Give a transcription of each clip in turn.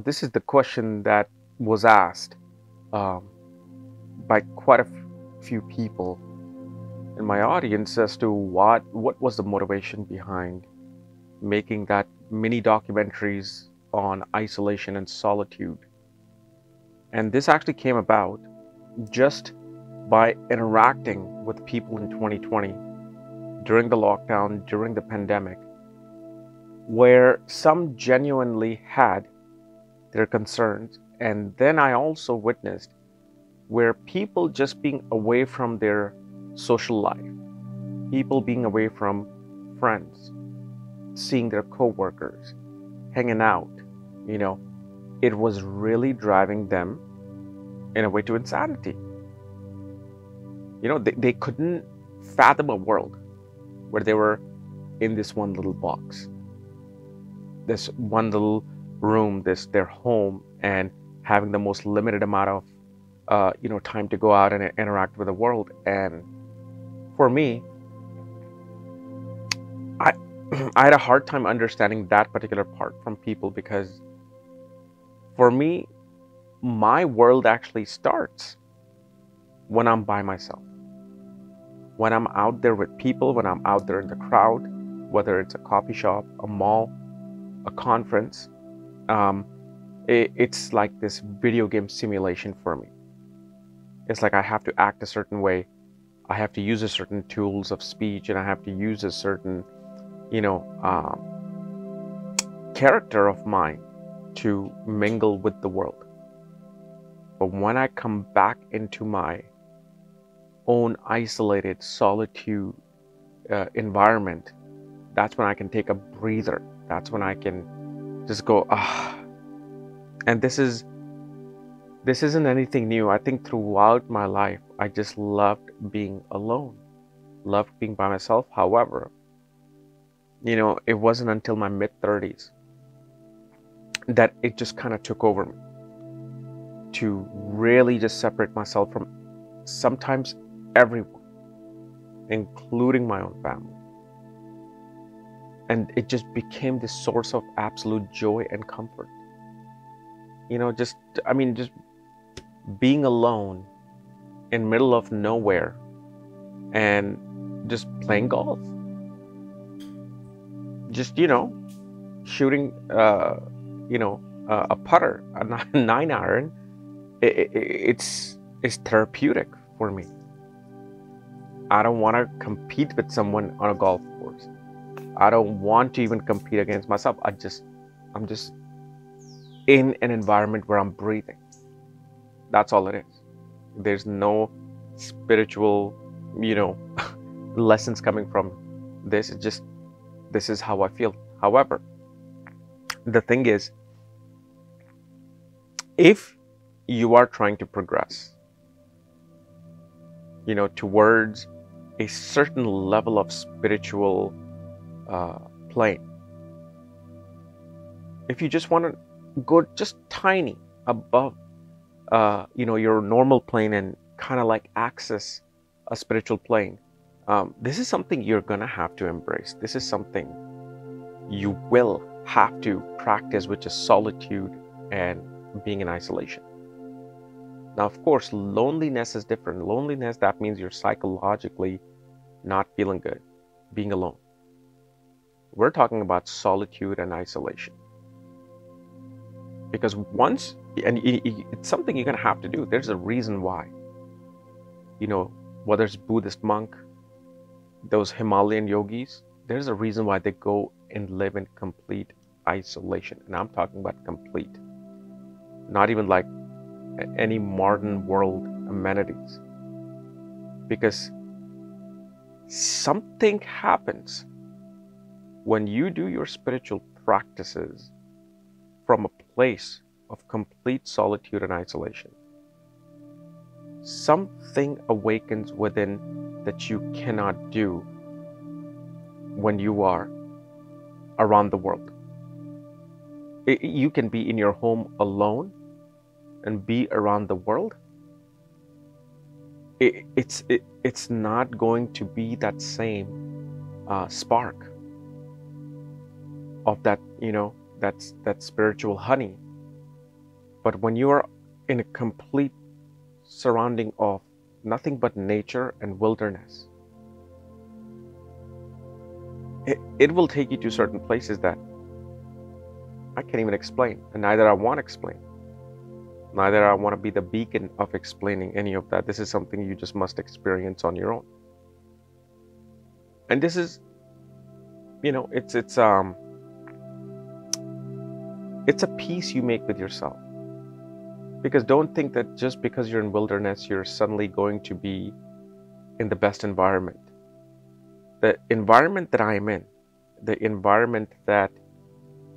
This is the question that was asked um, by quite a few people in my audience as to what was the motivation behind making that mini documentaries on isolation and solitude. And this actually came about just by interacting with people in 2020 during the lockdown, during the pandemic, where some genuinely had their concerns. And then I also witnessed where people just being away from their social life, people being away from friends, seeing their coworkers, hanging out, you know, it was really driving them in a way to insanity. They couldn't fathom a world where they were in this one little box, this one little room, this their home, and having the most limited amount of time to go out and interact with the world. And for me, I I had a hard time understanding that particular part from people, because for me, my world actually starts when I'm by myself, when I'm out there with people, when I'm out there in the crowd, whether it's a coffee shop, a mall, a conference. It's like this video game simulation for me. It's like I have to act a certain way. I have to use a certain tools of speech, and I have to use a certain, character of mine to mingle with the world. But when I come back into my own isolated solitude environment, that's when I can take a breather. That's when I can just go, ah. And this isn't anything new. I think throughout my life, I just loved being alone, loved being by myself. However, it wasn't until my mid-30s that it just kind of took over me to really just separate myself from sometimes everyone, including my own family. And it just became this source of absolute joy and comfort. Just being alone in middle of nowhere and just playing golf. Just, shooting, a putter, a 9-iron. It's therapeutic for me. I don't want to compete with someone on a golf course. I don't want to even compete against myself. I'm just in an environment where I'm breathing. That's all it is. There's no spiritual, lessons coming from this. It's just, this is how I feel. However, the thing is, if you are trying to progress, towards a certain level of spiritual plane, if you just want to go just tiny above, your normal plane and kind of like access a spiritual plane, this is something you're gonna have to embrace. This is something you will have to practice, which is solitude and being in isolation. Now, of course, loneliness is different. Loneliness, that means you're psychologically not feeling good, being alone. We're talking about solitude and isolation. Because once, and it's something you're going to have to do. There's a reason why. Whether it's Buddhist monk, those Himalayan yogis, there's a reason why they go and live in complete isolation. And I'm talking about complete. Not even like any modern world amenities. Because something happens when you do your spiritual practices from a place of complete solitude and isolation. Something awakens within that you cannot do when you are around the world. You can be in your home alone and be around the world. It's not going to be that same spark of that, that spiritual honey But when you are in a complete surrounding of nothing but nature and wilderness, it will take you to certain places that I can't even explain, and neither I want to explain. Neither I want to be the beacon of explaining any of that. This is something you just must experience on your own. And this is, it's a peace you make with yourself. Because don't think that just because you're in wilderness, you're suddenly going to be in the best environment. The environment that I'm in, the environment that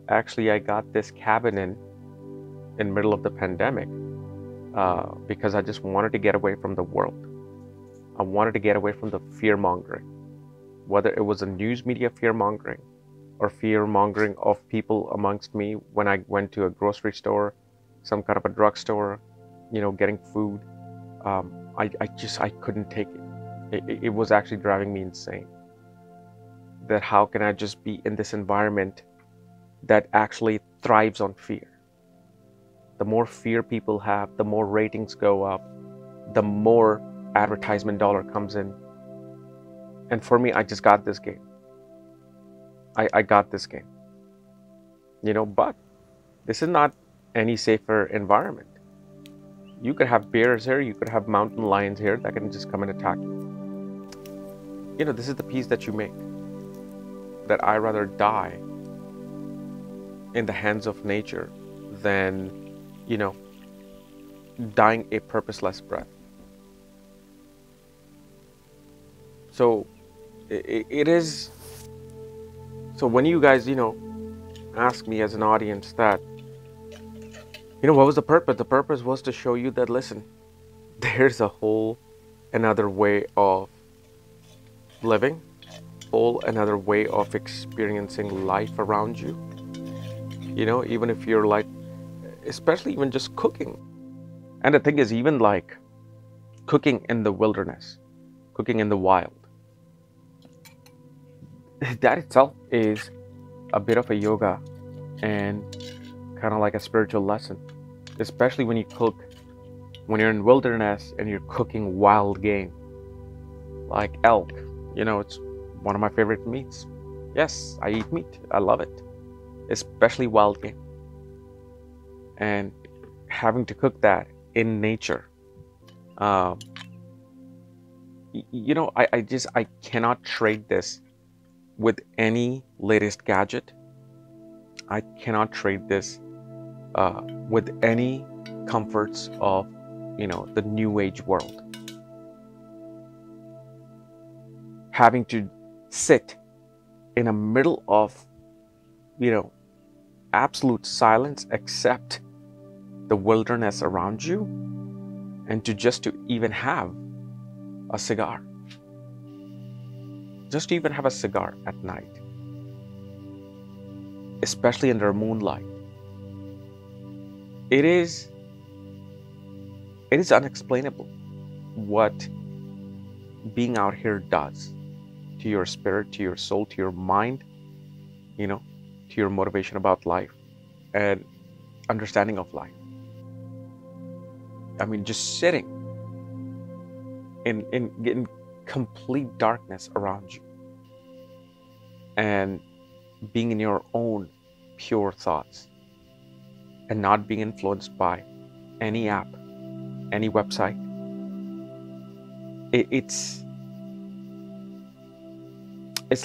actually I got this cabin in middle of the pandemic, because I just wanted to get away from the world. I wanted to get away from the fear mongering, whether it was a news media fear mongering or fear mongering of people amongst me when I went to a grocery store, some kind of a drugstore, getting food. I couldn't take it. It was actually driving me insane. That how can I just be in this environment that actually thrives on fear? The more fear people have, the more ratings go up, the more advertisement dollar comes in. And for me, I just got this game. I got this game. But this is not any safer environment. You could have bears here, you could have mountain lions here that can just come and attack you. This is the peace that you make. That I rather die in the hands of nature than, dying a purposeless breath. So it is. So when you guys, ask me as an audience that, what was the purpose? The purpose was to show you that, listen, there's a whole another way of living, whole another way of experiencing life around you. Even if you're like, especially even just cooking. And the thing is, even like cooking in the wilderness, cooking in the wild, that itself is a bit of a yoga and kind of like a spiritual lesson, especially when you cook, when you're in wilderness and you're cooking wild game like elk. It's one of my favorite meats. Yes, I eat meat. I love it, especially wild game. And having to cook that in nature, I cannot trade this with any latest gadget. I cannot trade this with any comforts of, the new age world. Having to sit in the middle of, absolute silence except the wilderness around you, and to even have a cigar. Just to even have a cigar at night, especially under moonlight. It is unexplainable what being out here does to your spirit, to your soul, to your mind, to your motivation about life and understanding of life. I mean, just sitting in complete darkness around you and being in your own pure thoughts and not being influenced by any app, any website. It's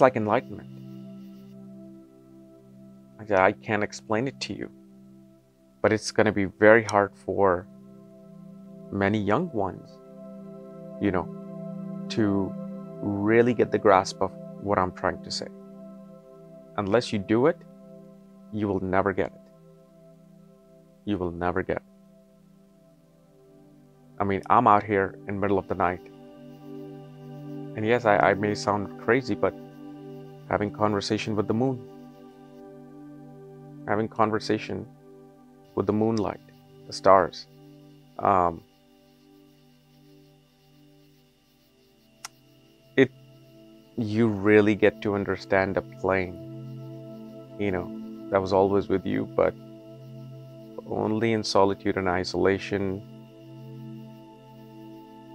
like enlightenment. I can't explain it to you, but it's going to be very hard for many young ones, to really get the grasp of what I'm trying to say. Unless you do it, you will never get it. You will never get it. I mean, I'm out here in the middle of the night. And yes, I may sound crazy, but having conversation with the moon. Having conversation with the moonlight, the stars. You really get to understand a plane, that was always with you, but only in solitude and isolation,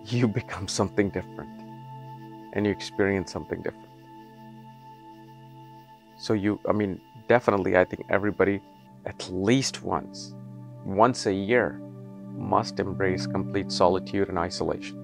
you become something different and you experience something different. So definitely, I think everybody at least once a year must embrace complete solitude and isolation.